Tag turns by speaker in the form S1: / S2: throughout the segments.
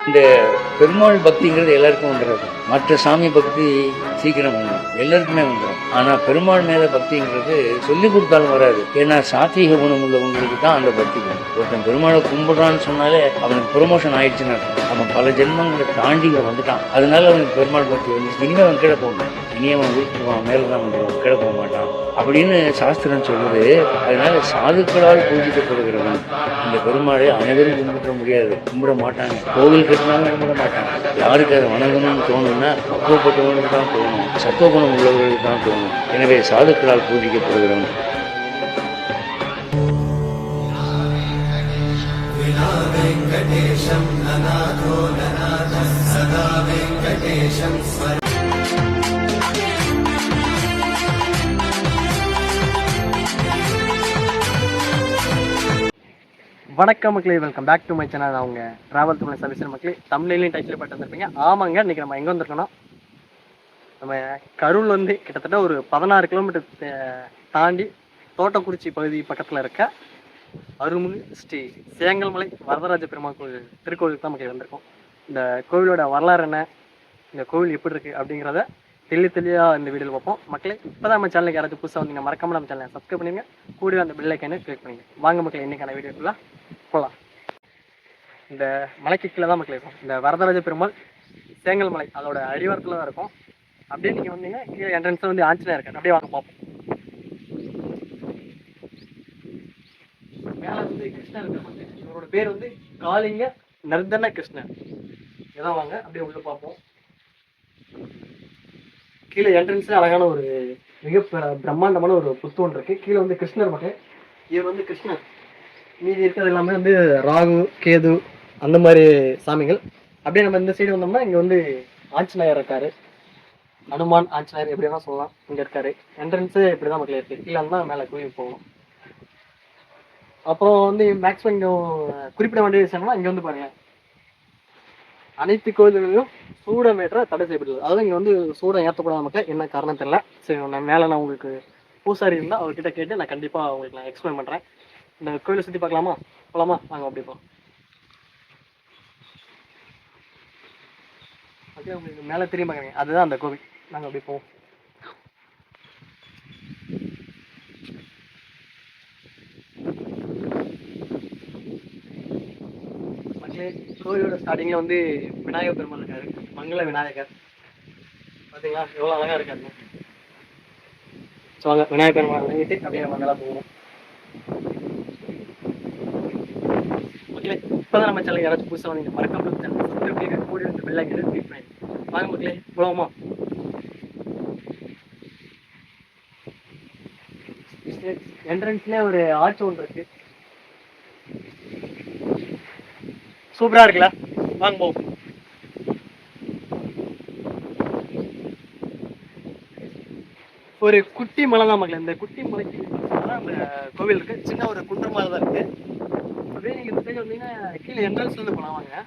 S1: இந்த பெருமாள் பக்திங்கிறது எல்லாருக்கும் வந்துடாது. மற்ற சாமி பக்தி சீக்கிரம் வந்துடும், எல்லாருக்குமே வந்துடும். ஆனால் பெருமாள் மேலே பக்திங்கிறது சொல்லி கொடுத்தாலும் வராது. ஏன்னா சாத்வீக குணம் உள்ளவங்களுக்கு தான் அந்த பக்தி வரும். ஒருத்தன் பெருமாளை கும்பிடுறான்னு சொன்னாலே அவனுக்கு ப்ரொமோஷன் ஆயிடுச்சுன்னு அர்த்தம். அவன் பல ஜென்மங்களை தாண்டி வந்துட்டான். அதனால அவனுக்கு பெருமாள் பக்தி வந்து இனிமே அவன் கீழே போகணும், இனியே அவன் வீட்டுக்குவான், மேலே தான் வந்துடுவான், கீழே போக மாட்டான் அப்படின்னு சாஸ்திரம் சொல்லுது. அதனால சாதுக்களால் பூஜிக்கப்படுகிறவன் இந்த பெருமாளை அனைவரும் கும்பிட முடியாது, கும்பிட மாட்டாங்க. கோவில் கட்டினாலும் கும்பிட மாட்டாங்க. யாருக்கு அதை வணங்கணும்னு தோணும்னா பக்குவப்பட்டவனுக்கு தான் தோணும், சத்துவகுணம் உள்ளவர்களுக்கு தான் தோணும். எனவே சாதுக்களால் பூஜிக்கப்படுகிறவன்.
S2: வணக்கம் மக்களே, welcome back to my channel. அவங்க ட்ராவல் தமிழ் சர்வீஸ் மக்களே, தமிழ்லையும் டைட்டில் பட்டு வந்திருப்பீங்க. ஆமாங்க, இன்றைக்கி நம்ம எங்கே வந்திருக்கோன்னா, நம்ம கரூர் வந்து கிட்டத்தட்ட ஒரு 16 கிலோமீட்டர் தாண்டி தோட்டக்குறிச்சி பகுதி பக்கத்தில் இருக்க அருள்மிகு ஸ்ரீ சேங்கல்மலை வரதராஜ பெருமாள் கோவில் திருக்கோவிலுக்கு தான் மக்கள் வந்திருக்கோம். இந்த கோவிலோட வரலாறு என்ன, இந்த கோவில் எப்படி இருக்குது அப்படிங்கிறத தெளிவாக இந்த வீடியோவில் பார்ப்போம். மக்களே, இப்போ தான் நம்ம சேனலுக்கு யாராச்சும் புதுசாக வந்தீங்க மறக்காம நம்ம சேனலை சப்ஸ்கிரைப் பண்ணிடுங்க, கூடவே அந்த பெல் ஐக்கானை கிளிக் பண்ணிங்க. வாங்க மக்களே, இன்றைக்கான வீடியோக்குள்ள போகலாம். இந்த மலைக்கு கீழே தான் மக்கள் இருக்கும் இந்த வரதராஜ பெருமாள் சேங்கல்மலை, அதோட அடிவாரத்தில் தான் இருக்கும். அப்படியே நீங்கள் வந்தீங்க, கீழே என்ட்ரன்ஸில் வந்து ஆஞ்சநேயர் இருக்காரு. அப்படியே வாங்க பார்ப்போம். மேலே வந்து கிருஷ்ணர் இருக்காரு. இவரோட பேர் வந்து காளிங்க நர்தன கிருஷ்ணர். இதான் வாங்க அப்படியே உள்ள பார்ப்போம். கீழே என்ட்ரன்ஸ்ல அழகான ஒரு மிக பிரம்மாண்டமான ஒரு புத்தகம் இருக்கு. கீழே வந்து கிருஷ்ணர் மக்கள், இவர் வந்து கிருஷ்ணர். மீதி இருக்கிறது எல்லாமே வந்து ராகு கேது அந்த மாதிரி சாமிகள். அப்படியே நம்ம இந்த சைடு வந்தோம்னா இங்கே வந்து ஆஞ்சநேயர் இருக்காரு, அனுமான் ஆஞ்சநேயர் எப்படி வேணா சொல்லலாம், இங்கே இருக்காரு. என்ட்ரன்ஸு இப்படி தான் மக்கள் இருக்குது. கீழே தான் மேலே கோயில் போகணும். அப்புறம் வந்து மேக்ஸிமம் இங்கே குறிப்பிட வேண்டிய விஷயம்னா, இங்கே வந்து பாருங்க, அனைத்து கோயில்களிலும் சூடம் ஏற்ற தடை செய்யப்படுது. அதாவது இங்கே வந்து சூடம் ஏற்றக்கூடாத மக்கள், என்ன காரணம் தெரியல. சரி, நான் உங்களுக்கு பூசாரி இருந்தால் அவர்கிட்ட கேட்டு நான் கண்டிப்பாக உங்களுக்கு நான் எக்ஸ்பிளைன் பண்ணுறேன். இந்த கோயிலை சுற்றி பார்க்கலாமா, போகலாமா? நாங்கள் அப்படி போகிறோம். அப்படியே உங்களுக்கு மேலே தெரியும் பார்க்குறீங்க, அதுதான் அந்த கோவில். நாங்கள் அப்படி போவோம். கோவிலோட ஸ்டார்டிங்கில் வந்து விநாயகர் பெருமாள் இருக்காரு, மங்கள விநாயகர். பார்த்தீங்களா எவ்வளோ அழகாக இருக்காரு. ஸோ வாங்க விநாயகர் பெருமாள் வாங்கிட்டு அப்படியே நம்ம நல்லா போவோம். மக்களே, இப்போதான் நம்ம சேனல் யாராச்சும் புதுசாக வந்தீங்க மறக்காம சேனல் கூடி வந்து பெல் ஐக்கனை கிளிக் பண்ணி வாங்க மக்களே, போகலாமா? என்ட்ரன்ஸ்லேயே ஒரு ஆர்ச் ஒன்று இருக்கு, சூப்பரா இருக்குல்ல? வாங்க போவோம். ஒரு குட்டி மலை தான் மக்கள். இந்த குட்டி மலைக்கு அந்த கோவில் இருக்கு, சின்ன ஒரு குன்ற மாதிரி தான் இருக்கு. அப்படியே நீங்க இந்த சைடு வந்தீங்கன்னா கீழே என்ட்ரன்ஸ்ல இருந்து போலாம். வாங்க.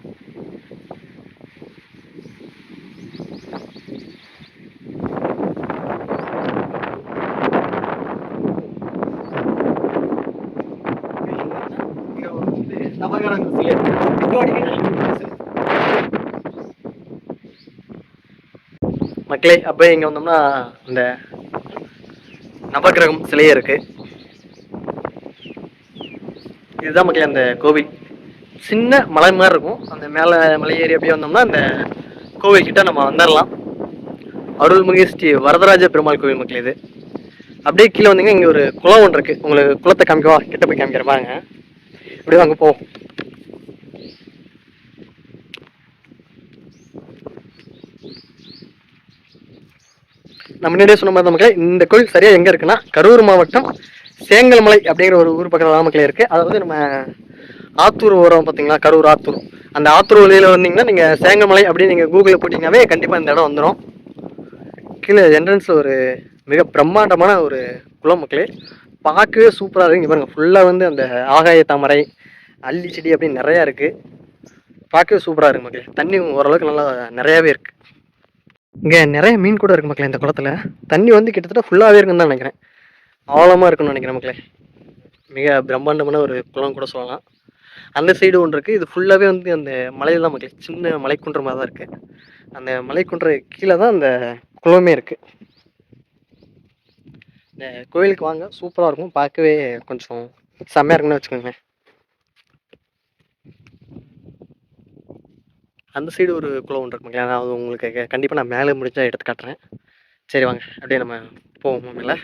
S2: மக்களே, அப்போ இங்கே வந்தோம்னா இந்த நவகிரகம் சிலையே இருக்கு. இதுதான் மக்களே அந்த கோவில். சின்ன மலை மாதிரி இருக்கும். அந்த மேலே மலை ஏறி அப்படியே வந்தோம்னா அந்த கோவில் கிட்ட நம்ம வந்துடலாம். அருள்மிகு ஸ்ரீ வரதராஜ பெருமாள் கோவில் மக்கள் இது. அப்படியே கீழே வந்தீங்கன்னா இங்கே ஒரு குளம் ஒன்று இருக்கு. உங்களுக்கு குளத்தை காமிக்கவா? கிட்ட போய் காமிக்கிற பாருங்க. அப்படியே வாங்க போவோம். நம்ம முன்னாடியே சொன்ன மாதிரி மக்களே, இந்த கோயில் சரியா எங்க இருக்குன்னா கரூர் மாவட்டம் சேங்கல்மலை அப்படிங்கிற ஒரு ஊர் பக்கத்தில் மக்களே இருக்கு. அதாவது நம்ம ஆத்தூர் ஓரம் பார்த்தீங்களா, கரூர் ஆத்தூர். அந்த ஆத்தூர் வழியில வந்தீங்கன்னா நீங்க சேங்கல்மலை அப்படின்னு நீங்க கூகுளில் போட்டீங்கன்னாவே கண்டிப்பா இந்த இடம் வந்துடும். கீழே என்ட்ரன்ஸ்ல ஒரு மிக பிரம்மாண்டமான ஒரு குளம் மக்களே, பார்க்கவே சூப்பராக இருக்கு. இங்கே பாருங்க, ஃபுல்லாக வந்து அந்த ஆகாய தாமரை, அல்லி செடி அப்படின்னு நிறையா இருக்கு. பார்க்கவே சூப்பராக இருக்கு மக்களே. தண்ணி ஓரளவுக்கு நல்லா நிறையாவே இருக்கு. இங்கே நிறைய மீன் கூட இருக்கு மக்களே. இந்த குளத்துல தண்ணி வந்து கிட்டத்தட்ட ஃபுல்லாகவே இருக்குன்னு தான் நினைக்கிறேன். ஆழமாக இருக்குன்னு நினைக்கிறேன் மக்களே. மிக பிரம்மாண்டமான ஒரு குளம் கூட சொல்லலாம். அந்த சைடு ஒன்று இருக்குது. இது ஃபுல்லாகவே வந்து அந்த மலையில் தான் மக்களே, சின்ன மலைக்குன்ற மாதிரி தான் இருக்குது. அந்த மலைக்குன்ற கீழே தான் அந்த குளமே இருக்குது. இந்த கோயிலுக்கு வாங்க, சூப்பராக இருக்கும், பார்க்கவே கொஞ்சம் செம்மையாக இருக்குன்னு வச்சுக்கோங்க. அந்த சைடு ஒரு குளம் ஒன்று இருக்குங்களா, நான் அது உங்களுக்கு கண்டிப்பாக நான் மேலே முடிஞ்சால் எடுத்து காட்டுறேன். சரி வாங்க அப்படியே நம்ம போவோம் மேலே.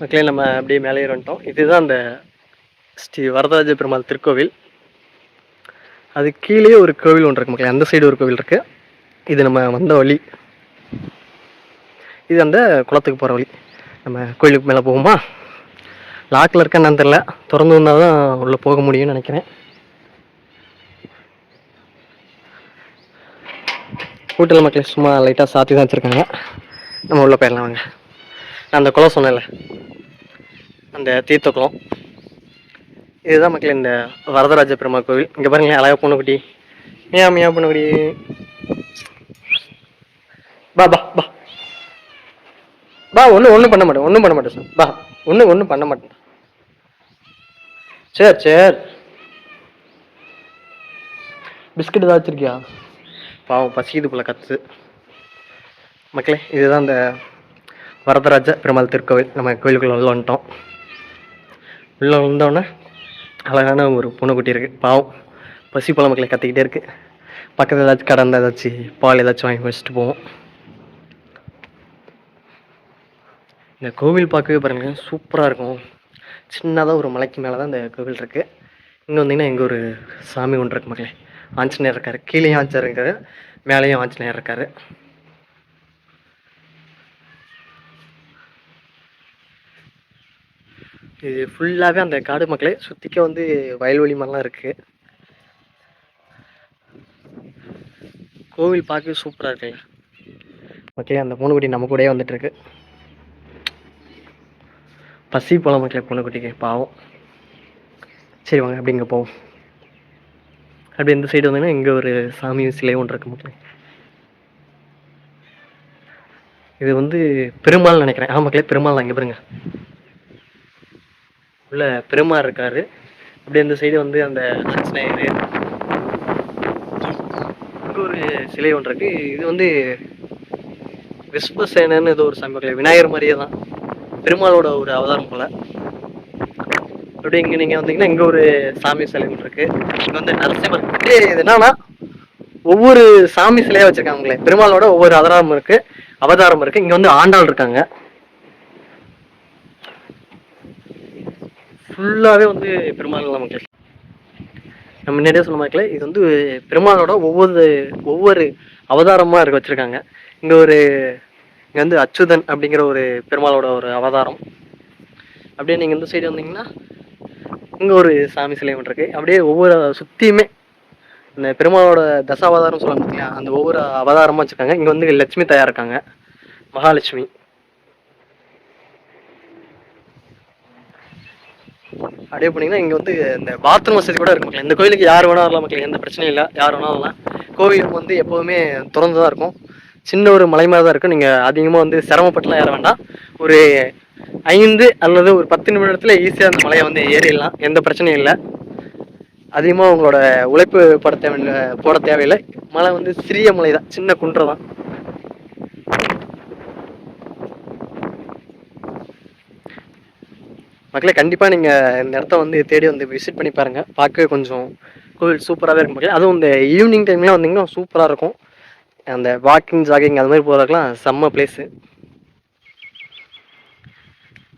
S2: மக்களே நம்ம அப்படியே மேலே ஏறி வந்துட்டோம். இதுதான் அந்த ஸ்ரீ வரதராஜ பெருமாள் திருக்கோவில். அது கீழே ஒரு கோவில் ஒன்று இருக்கு மக்களே, அந்த சைடு ஒரு கோவில் இருக்குது. இது நம்ம வந்த வழி, இது அந்த குளத்துக்கு போகிற வழி. நம்ம கோயிலுக்கு மேலே போகுமா? லாக்கில் இருக்க என்னன்னு தெரில, திறந்து வந்தால் தான் உள்ளே போக முடியும்னு நினைக்கிறேன். ஹோட்டல் மக்களே சும்மா லைட்டாக சாத்தி தான் வச்சுருக்காங்க. நம்ம உள்ளே போயிடலாம் வாங்க. நான் அந்த குளம் சொன்னேன்ல, அந்த தீர்த்த குளம், இதுதான் மக்களே இந்த வரதராஜ பெருமாள் கோவில். இங்கே பாருங்களேன், அழகாக பொண்ணுக்குட்டி, மியா பொண்ணுக்குட்டி, பா பா பா பா. ஒன்றும் பண்ண மாட்டேன் சார், பா. ஒன்றும் பண்ண மாட்டேன். சரி பிஸ்கட் ஏதாவது வச்சிருக்கியா? பாவம் பசிக்குது போல கத்து. மக்களே இதுதான் இந்த வரதராஜ பெருமாள் திருக்கோவில். நம்ம கோயிலுக்குள்ள உள்ள வந்துட்டோம். உள்ள வந்தோடனே அழகான ஒரு பொண்ணுக்குட்டி இருக்குது, பாவம் பசி போல மக்களை கத்திக்கிட்டே இருக்குது. பக்கத்தில் ஏதாச்சும் கடை இருந்தால் ஏதாச்சும் பால் ஏதாச்சும் வாங்கி வச்சுட்டு போவோம். இந்த கோவில் பார்க்கவே பாருங்கள் சூப்பராக இருக்கும். சின்னதாக ஒரு மலைக்கு மேலே தான் இந்த கோவில் இருக்குது. இங்கே வந்தீங்கன்னா இங்கே ஒரு சாமி ஒன்று இருக்குது மக்களே, ஆஞ்சநேயர் இருக்கார். கீழேயும் ஆஞ்சநேயர் இருக்கார், மேலேயும் ஆஞ்சநேயர் இருக்கார். இது ஃபுல்லாகவே அந்த காடு மக்களே, சுற்றிக்க வந்து வயல்வெளி மாதிரிலாம் இருக்குது. கோவில் பார்க்கவே சூப்பராக இருக்குல்ல மக்களே. அந்த பொண்ணுக்குட்டி நம்ம கூடயே வந்துட்டுருக்கு. பசி போல மக்களே பொண்ணுக்குட்டிக்கு, பாவம். சரி வாங்க அப்படி இங்கே போவோம். அப்படி இந்த சைடு வந்தீங்கன்னா இங்கே ஒரு சாமி சிலை ஒன்று இருக்கு மக்களே. இது வந்து பெருமாள் நினைக்கிறேன். மக்களே பெருமாள் தான். இங்கே பாருங்க, உள்ள பெருமாள் இருக்காரு. அப்படியே இந்த சைடு வந்து அந்த ஆஞ்சநேயர், இங்கே ஒரு சிலை ஒன்று இருக்கு. இது வந்து விஸ்வசேனன்னு ஏதோ ஒரு சாமி மக்களே, விநாயகர் மாதிரியே தான், பெருமாளோட ஒரு அவதாரம் போல. அப்படியே இங்கே நீங்கள் வந்தீங்கன்னா இங்கே ஒரு சாமி சிலை ஒன்று இருக்கு. இங்கே வந்து நரசிம்மர். இது என்னன்னா ஒவ்வொரு சாமி சிலையாக வச்சிருக்காங்களே, பெருமாளோட ஒவ்வொரு அவதாரம் இருக்கு. இங்கே வந்து ஆண்டாள் இருக்காங்க. ஃபுல்லாகவே வந்து பெருமாள் மக்கள். நம்ம முன்னாடியே சொன்ன மக்களே, இது வந்து பெருமாளோட ஒவ்வொரு அவதாரமாக இருக்க வச்சுருக்காங்க. இங்கே வந்து அச்சுதன் அப்படிங்கிற ஒரு பெருமாளோட ஒரு அவதாரம். அப்படியே நீங்கள் இந்த சைடு வந்தீங்கன்னா இங்கே ஒரு சாமி சிலை ஒன்று இருக்குது. அப்படியே ஒவ்வொரு சுற்றியுமே இந்த பெருமாளோட தசாவதாரம் சொல்லுவாங்க பார்த்தீங்களா, அந்த ஒவ்வொரு அவதாரமாக வச்சுருக்காங்க. இங்கே வந்து லட்சுமி தாயார் இருக்காங்க, மகாலட்சுமி. அப்படியே போனீங்கன்னா இங்கே வந்து இந்த பாத்ரூம் வசதி கூட இருக்கு மக்கள். இந்த கோயிலுக்கு யார் வேணா வரலாம் மக்கள், எந்த பிரச்சனையும் இல்லை, யார் வேணா வரலாம். கோவில் வந்து எப்போதுமே திறந்து தான் இருக்கும். சின்ன ஒரு மலை மாதிரி தான் இருக்கும். நீங்கள் அதிகமாக வந்து சிரமப்பட்டுலாம் ஏற வேண்டாம். ஒரு 5 அல்லது ஒரு 10 நிமிடத்தில் ஈஸியாக அந்த மலையை வந்து ஏறிடலாம், எந்த பிரச்சனையும் இல்லை. அதிகமாக உங்களோட உழைப்பு போட தேவையில்லை. மலை வந்து சிறிய மலை தான், சின்ன குன்றை தான். மக்களே கண்டிப்பாக நீங்கள் இந்த இடத்த வந்து தேடி வந்து விசிட் பண்ணி பாருங்கள். பார்க்கவே கொஞ்சம் கோவில் சூப்பராகவே இருக்கும் மக்களே. அதுவும் இந்த ஈவினிங் டைம்லாம் வந்தீங்கன்னா சூப்பராக இருக்கும். அந்த வாக்கிங் ஜாகிங் அது மாதிரி போகிறதுக்கெலாம் செம்ம பிளேஸு.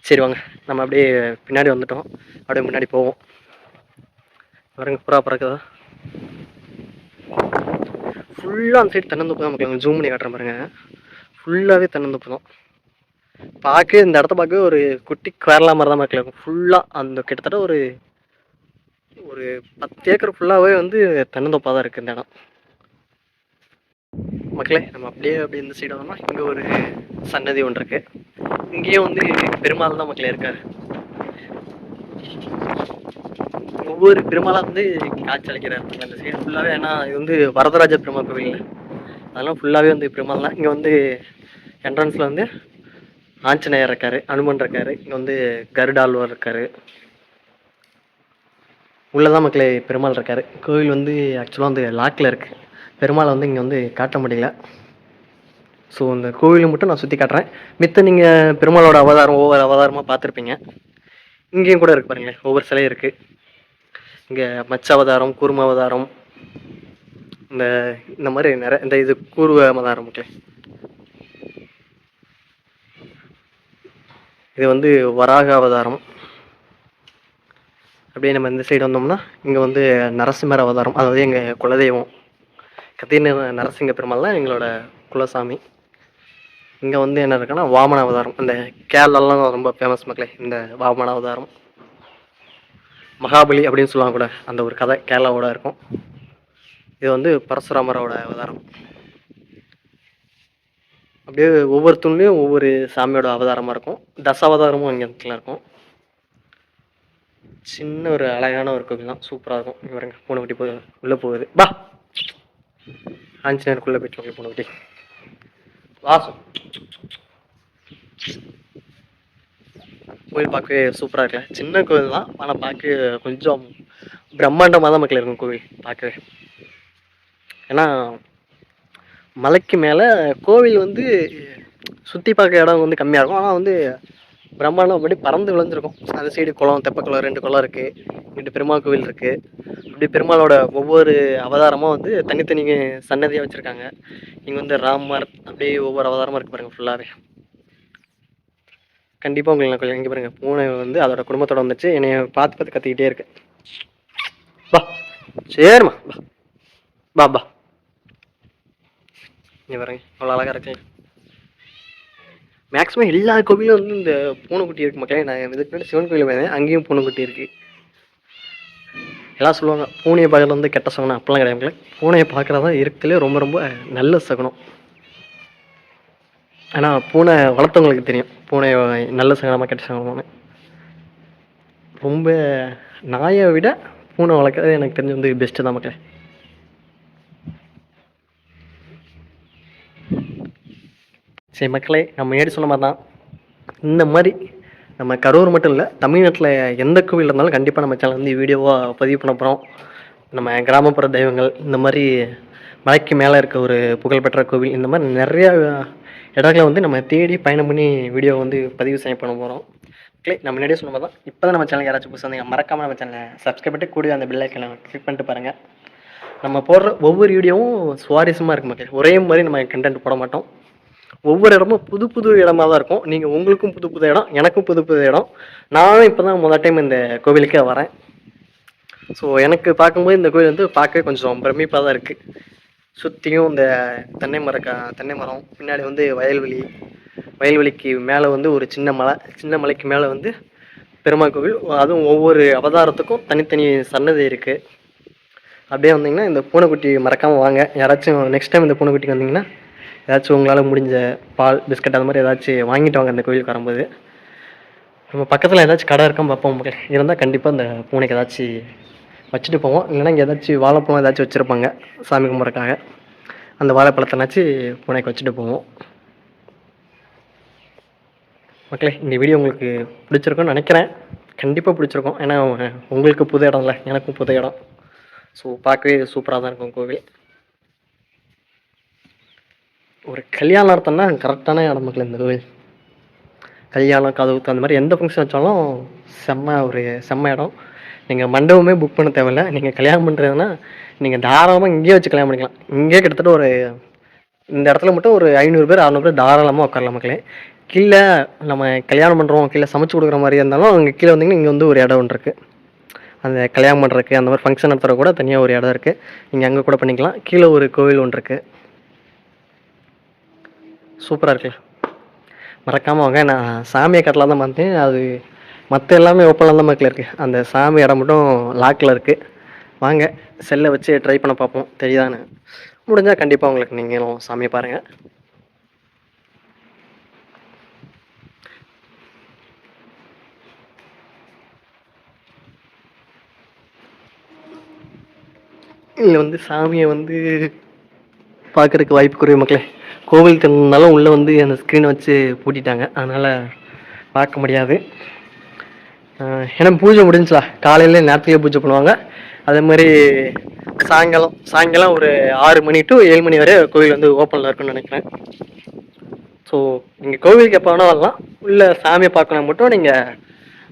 S2: சரி வாங்க நம்ம அப்படியே பின்னாடி வந்துட்டோம், அப்படியே முன்னாடி போவோம். பாருங்க புறா பறக்குதா. ஃபுல்லாக அந்த சைடு தென்னந்தோப்பு தான் மக்கள். ஜூம் பண்ணி காட்டுறேன் பாருங்க, ஃபுல்லாகவே தென்னந்தோப்பு தான். பார்க்க இந்த இடத்த பார்க்க ஒரு குட்டி கேரளா மாதிரி தான் மக்கள் இருக்கும். ஃபுல்லாக அந்த கிட்டத்தட்ட ஒரு 10 ஏக்கர் ஃபுல்லாகவே வந்து தென்னந்தோப்பாக தான் இருக்குது இந்த இடம் மக்களே. நம்ம அப்படியே இந்த சைடு வந்தோம்னா இங்கே ஒரு சன்னதி ஒன்று இருக்குது. இங்கேயும் வந்து பெருமாள் தான் மக்களே இருக்காரு. ஒவ்வொரு பெருமாளாக வந்து காட்சி அளிக்கிறார் அந்த சைடு ஃபுல்லாகவே. ஏன்னா இது வந்து வரதராஜ பெருமாள் கோவில், அதெல்லாம் ஃபுல்லாகவே வந்து பெருமாள் தான். இங்கே வந்து என்ட்ரன்ஸில் வந்து ஆஞ்சநேயர் இருக்காரு, அனுமன் இருக்காரு, இங்கே வந்து கருடாழ்வார் இருக்காரு. உள்ளதான் மக்களே பெருமாள் இருக்காரு. கோவில் வந்து ஆக்சுவலாக வந்து லாக்கில் இருக்குது. பெருமாளை வந்து இங்கே வந்து காட்ட முடியல. ஸோ இந்த கோவிலை மட்டும் நான் சுற்றி காட்டுறேன். மித்த நீங்கள் பெருமாளோட அவதாரம் ஒவ்வொரு அவதாரமாக பார்த்துருப்பீங்க. இங்கேயும் கூட இருக்கு பாருங்களேன், ஒவ்வொரு சிலை இருக்குது. இங்கே மச்ச அவதாரம், கூர்ம அவதாரம், இந்த இந்த மாதிரி நிறைய, இந்த இது கூர்வ அவதாரம் மக்களே. இது வந்து வராக அவதாரம். அப்படியே நம்ம இந்த சைடு வந்தோம்னா இங்கே வந்து நரசிம்மர் அவதாரம், அதாவது எங்கள் குலதெய்வம் கத்தின நரசிங்க பெருமாள்லாம் எங்களோட குலசாமி. இங்கே வந்து என்ன இருக்குன்னா வாமன அவதாரம், அந்த கேரளாலாம் ரொம்ப ஃபேமஸ் மக்களே இந்த வாமன அவதாரம். மகாபலி அப்படின்னு சொல்லுவாங்க கூட, அந்த ஒரு கதை கேரளாவோட இருக்கும். இது வந்து பரசுராமரோட அவதாரம். அப்படியே ஒவ்வொரு தூண்லேயும் ஒவ்வொரு சாமியோட அவதாரமாக இருக்கும். தசாவதாரமும் இங்கே இருக்கும். சின்ன ஒரு அழகான ஒரு கோவில் தான், சூப்பராக இருக்கும். இங்கே பாருங்க, பூனைக்குட்டி உள்ளே போகுது. பா ஆஞ்சநேயருக்குள்ளே போயிட்டு பூனைக்குட்டி வாசம். கோவில் பார்க்கவே சூப்பராக இருக்குல்ல. சின்ன கோவில் தான், ஆனால் பார்க்க கொஞ்சம் பிரம்மாண்டமாக தான் மக்கள் இருக்கும் கோவில் பார்க்கவே. ஏன்னா மலைக்கு மேலே கோவில் வந்து சுற்றி பார்க்க இடம் வந்து கம்மியாக இருக்கும், ஆனால் வந்து பிரம்மாண்டம் அப்படி பறந்து விளைஞ்சிருக்கும். அந்த சைடு குளம், தெப்ப குளம், 2 குளம் இருக்குது. இங்கிட்டு பெருமாள் கோவில் இருக்குது. அப்படி பெருமாளோட ஒவ்வொரு அவதாரமும் வந்து தனித்தனி சன்னதியாக வச்சுருக்காங்க. இங்கே வந்து ராமர், அப்படியே ஒவ்வொரு அவதாரமாக இருக்குது பாருங்கள் ஃபுல்லாகவே. கண்டிப்பாக உங்களுக்கு நான் இங்கே பாருங்கள், பூனை வந்து அதோட குடும்பத்தோட வந்துச்சு, என்னை பார்த்து பார்த்து கத்திக்கிட்டே இருக்கு. பா சரிம்மா, பா பா. இங்கே பாருங்க அவ்வளோ அழகாக இருக்கு. மேக்ஸிமம் எல்லா கோவிலும் வந்து இந்த பூனைக்குட்டி இருக்குது மக்களே. நான் இதுக்கு முன்னாடி சிவன் கோயில் போயிருந்தேன், அங்கேயும் பூனைக்குட்டி இருக்குது. எல்லாம் சொல்லுவாங்க பூனையை பார்க்கறது வந்து கெட்ட சகுனம், அப்பெல்லாம் கிடையாது மக்களே. பூனையை பார்க்குறதா இருக்கிறதுலே ரொம்ப ரொம்ப நல்ல சகுனம். ஆனால் பூனை வளர்த்தவங்களுக்கு தெரியும் பூனை நல்ல சகுனமாக கெட்ட சகுனம்னு. ரொம்ப நாயை விட பூனை வளர்க்குறது எனக்கு தெரிஞ்சு வந்து பெஸ்ட்டு தான் மக்களே. சரி மக்களே, நம்ம ஏடி சொன்ன மாதிரி தான் இந்த மாதிரி நம்ம கரூர் மட்டும் இல்லை, தமிழ்நாட்டில் எந்த கோவில் இருந்தாலும் கண்டிப்பாக நம்ம சேனல் வந்து வீடியோவாக பதிவு பண்ண போகிறோம். நம்ம கிராமப்புற தெய்வங்கள், இந்த மாதிரி மலைக்கு மேலே இருக்க ஒரு புகழ்பெற்ற கோவில், இந்த மாதிரி நிறையா இடங்களை வந்து நம்ம தேடி பயணம் பண்ணி வீடியோ வந்து பதிவு செய்ய பண்ண போகிறோம். மக்களே, நம்ம முன்னாடியே சொன்ன மாதிரி தான், இப்போ தான் நம்ம சேனல் யாராச்சும் புதுசாக வந்தீங்க மறக்காமல் நம்ம சேனலை சப்ஸ்கிரைப் பண்ணிட்டு கூடிய அந்த பெல் ஐக்கனை கிளிக் பண்ணிட்டு பாருங்கள். நம்ம போடுற ஒவ்வொரு வீடியோவும் சுவாரஸ்யமாக இருக்கும் மக்களே. ஒரே மாதிரி நம்ம கண்டென்ட் போட மாட்டோம். ஒவ்வொரு இடமும் புது புது இடமா தான் இருக்கும். நீங்கள் உங்களுக்கும் புது புது இடம், எனக்கும் புது புது இடம். நானும் இப்போ தான் முதல் டைம் இந்த கோவிலுக்கே வரேன். ஸோ எனக்கு பார்க்கும்போது இந்த கோவில் வந்து பார்க்க கொஞ்சம் பிரமிப்பாக தான் இருக்குது. சுற்றியும் இந்த தென்னை மரம், பின்னாடி வந்து வயல்வெளிக்கு மேலே வந்து ஒரு சின்ன மலைக்கு மேலே வந்து பெருமாள் கோவில். அதுவும் ஒவ்வொரு அவதாரத்துக்கும் தனித்தனி சன்னதி இருக்குது. அப்படியே வந்தீங்கன்னா இந்த பூனைக்குட்டி மறக்காமல் வாங்க. யாராச்சும் நெக்ஸ்ட் டைம் இந்த பூனைக்குட்டிக்கு வந்தீங்கன்னா ஏதாச்சும் உங்களால் முடிஞ்ச பால், பிஸ்கட் அது மாதிரி ஏதாச்சும் வாங்கிட்டு வாங்க இந்த கோயிலுக்கு வரும்போது. நம்ம பக்கத்தில் ஏதாச்சும் கடை இருக்கான்னு பார்ப்போம் மக்கள். இருந்தால் கண்டிப்பாக இந்த பூனைக்கு ஏதாச்சும் வச்சுட்டு போவோம். இல்லைன்னா இங்கே ஏதாச்சும் வாழைப்பழம் ஏதாச்சும் வச்சுருப்பாங்க சாமி கும்பிட்றதுக்காக. அந்த வாழைப்பழத்தைனாச்சு பூனைக்கு வச்சுட்டு போவோம். மக்களே, இந்த வீடியோ உங்களுக்கு பிடிச்சிருக்குன்னு நினைக்கிறேன். கண்டிப்பாக பிடிச்சிருக்கும். ஏன்னா உங்களுக்கு புது இடம் இல்லை, எனக்கும் புது இடம். ஸோ பார்க்கவே சூப்பராக தான் இருக்கும் கோவில். ஒரு கல்யாணம் நடத்தோம்னா கரெக்டான இடம் மக்கள் இந்த கோவில். கல்யாணம், காதுகுத்து அந்த மாதிரி எந்த ஃபங்க்ஷன் வச்சாலும் செம்ம இடம். நீங்கள் மண்டபமே புக் பண்ண தேவையில்லை. நீங்கள் கல்யாணம் பண்ணுறதுன்னா நீங்கள் தாராளமாக இங்கேயே வச்சு கல்யாணம் பண்ணிக்கலாம். இங்கேயே கிட்டத்தட்ட ஒரு இந்த இடத்துல மட்டும் ஒரு 500 பேர் 600 பேர் தாராளமாக உட்காரலாம் மக்களே. கீழே நம்ம கல்யாணம் பண்ணுறோம், கீழே சமைச்சு கொடுக்குற மாதிரி இருந்தாலும் அங்கே கீழே வந்தீங்கன்னா இங்கே வந்து ஒரு இடம் ஒன்று இருக்குது. அந்த கல்யாணம் பண்ணுறதுக்கு அந்த மாதிரி ஃபங்க்ஷன் நடத்துகிற கூட தனியாக ஒரு இடம் இருக்குது. நீங்கள் அங்கே கூட பண்ணிக்கலாம். கீழே ஒரு கோவில் ஒன்று இருக்குது. சூப்பராக இருக்குல்ல. மறக்காமல் வாங்க. நான் சாமியை கட்டலாம் தான் பார்த்தேன், அது மற்ற எல்லாமே ஓப்பனில் தான் மக்கள் இருக்குது. அந்த சாமி இடம் மட்டும் லாக்கில் இருக்குது. வாங்க செல்லை வச்சு ட்ரை பண்ண பார்ப்போம், தெரியுதானு. முடிஞ்சால் கண்டிப்பாக உங்களுக்கு நீங்களும் சாமியை பாருங்கள். இதில் வந்து சாமியை வந்து பார்க்குறதுக்கு வாய்ப்பு குறைவு மக்களே. கோவில் திறந்தாலும் உள்ளே வந்து அந்த ஸ்க்ரீனை வச்சு பூட்டிட்டாங்க, அதனால் பார்க்க முடியாது. ஏன்னா பூஜை முடிஞ்சுலா, காலையில் நேரத்துலேயே பூஜை பண்ணுவாங்க. அதே மாதிரி சாயங்காலம் ஒரு 6 மணி டு 7 மணி வரை கோவில் வந்து ஓப்பனில் இருக்குன்னு நினைக்கிறேன். ஸோ நீங்கள் கோவிலுக்கு எப்போ வேணால் வரலாம். உள்ள சாமியை பார்க்கணும் மட்டும் நீங்கள்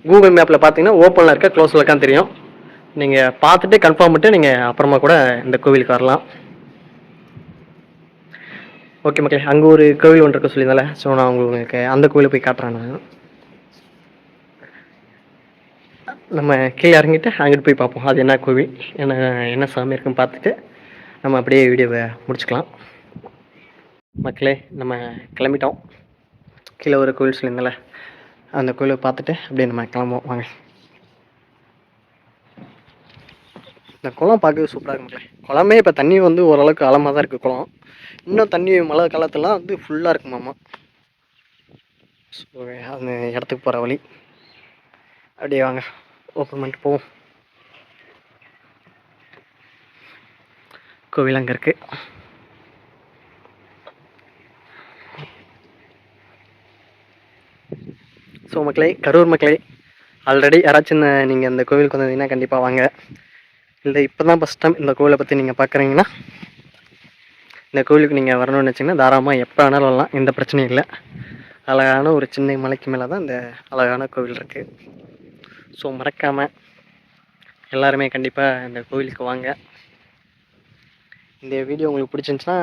S2: கூகுள் மேப்பில் பார்த்தீங்கன்னா ஓப்பனில் இருக்க க்ளோஸில் இருக்கான்னு தெரியும். நீங்கள் பார்த்துட்டு கன்ஃபார்ம் பண்ணிட்டு நீங்கள் அப்புறமா கூட இந்த கோவிலுக்கு வரலாம். ஓகே மக்களே, அங்கே ஒரு கோவில் ஒன்று இருக்க சொல்லியிருந்தால, ஸோ நான் உங்களுக்கு அந்த கோவிலை போய் காட்டுறேன். நான் நம்ம கீழே இறங்கிட்டு அங்கிட்டு போய் பார்ப்போம் அது என்ன கோவில், என்ன சாமி இருக்குன்னு பார்த்துட்டு நம்ம அப்படியே வீடியோவை முடிச்சுக்கலாம். மக்களே நம்ம கிளம்பிட்டோம். கீழே ஒரு கோவில் சொல்லியிருந்தால அந்த கோவிலை பார்த்துட்டு அப்படியே நம்ம கிளம்புவோம் வாங்க. இந்த குளம் பார்க்கவே சூப்பராக இருக்கு மக்களே. குளமே இப்போ தண்ணி வந்து ஓரளவுக்கு ஆழமாக தான் இருக்குது குளம். இன்னும் தண்ணி மழை காலத்துலாம் வந்து ஃபுல்லாக இருக்குமாம்மா. ஸோ அந்த இடத்துக்கு போகிற வழி அப்படியே வாங்க ஓப்பன் பண்ணிட்டு போவோம். கோவில் அங்கே இருக்குது. ஸோ மக்களே, கரூர் மக்களே, ஆல்ரெடி யாராச்சும் நீங்கள் இந்த கோவிலுக்கு வந்தீங்கன்னா கண்டிப்பாக வாங்க. இல்லை இப்போ தான் ஃபஸ்ட் டைம் இந்த கோவிலை பற்றி நீங்கள் பார்க்குறீங்கன்னா இந்த கோவிலுக்கு நீங்கள் வரணும்னு நினச்சிங்கன்னா தாராளமாக எப்போ வேணாலும் வரலாம், எந்த பிரச்சனையும் இல்லை. அழகான ஒரு சின்ன மலைக்கு மேலே தான் இந்த அழகான கோவில் இருக்குது. ஸோ மறக்காமல் எல்லாருமே கண்டிப்பாக இந்த கோவிலுக்கு வாங்க. இந்த வீடியோ உங்களுக்கு பிடிச்சிருந்துச்சுன்னா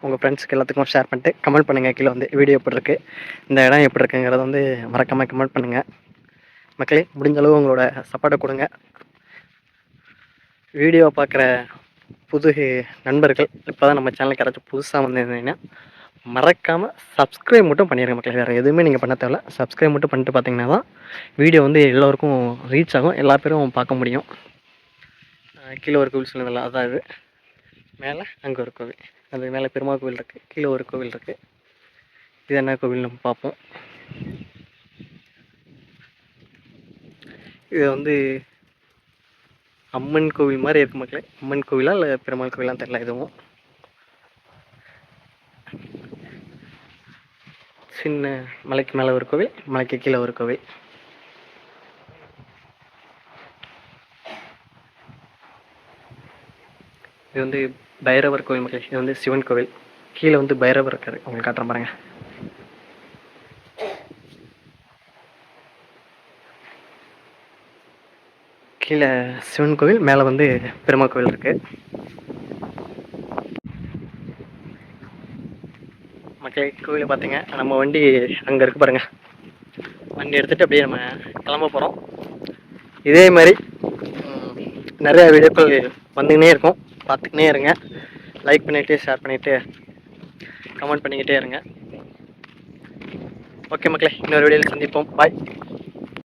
S2: உங்கள் ஃப்ரெண்ட்ஸுக்கு எல்லாத்துக்கும் ஷேர் பண்ணிட்டு கமெண்ட் பண்ணுங்கள். கீழே வந்து வீடியோ எப்படி இருக்குது, இந்த இடம் எப்படி இருக்குங்கிறத வந்து மறக்காமல் கமெண்ட் பண்ணுங்கள். மக்களே, முடிஞ்ச அளவு உங்களோட சப்போர்ட்டை கொடுங்க. வீடியோவை பார்க்குற புது நண்பர்கள் இப்போ தான் நம்ம சேனலுக்கு யாராச்சும் புதுசாக வந்திருந்தீங்கன்னா மறக்காமல் சப்ஸ்கிரைப் மட்டும் பண்ணிடுங்க மக்களே. வேறு எதுவுமே நீங்கள் பண்ண தேவையில்ல, சப்ஸ்கிரைப் மட்டும் பண்ணிட்டு பார்த்தீங்கன்னா தான் வீடியோ வந்து எல்லோருக்கும் ரீச் ஆகும், எல்லா பேரும் பார்க்க முடியும். கீழே ஒரு கோவில் சொல்லுங்களா, அதாவது மேலே அங்கே ஒரு கோவில், அது மேலே பெருமாள் கோவில் இருக்குது, கீழே ஒரு கோவில் இருக்குது. இது என்ன கோவில் நம்ம பார்ப்போம். இது வந்து அம்மன் கோவில் மாதிரி இருக்கு மக்களே. அம்மன் கோவிலா இல்லை பெருமாள் கோவிலான்னு தெரியல. இதுவும் சின்ன மலைக்கு மேலே ஒரு கோவில், மலைக்கு கீழே ஒரு கோவில். இது வந்து பைரவர் கோவில் மக்களே. இது வந்து சிவன் கோவில், கீழே வந்து பைரவர் இருக்காரு, உங்களுக்கு காட்டுறேன் பாருங்க. கீழே சிவன் கோவில், மேலே வந்து பெருமாள் கோவில் இருக்கு மக்களே. கோவிலை பார்த்தீங்க, நம்ம வண்டி அங்கே இருக்கு பாருங்க. வண்டி எடுத்துகிட்டு அப்படியே நம்ம கிளம்ப போகிறோம். இதே மாதிரி நிறையா வீடியோக்கள் வந்துக்கினே இருக்கும், பார்த்துக்கினே இருங்க. லைக் பண்ணிவிட்டு ஷேர் பண்ணிவிட்டு கமெண்ட் பண்ணிக்கிட்டே இருங்க. ஓகே மக்களே, இன்னொரு வீடியோவில் சந்திப்போம். பாய்.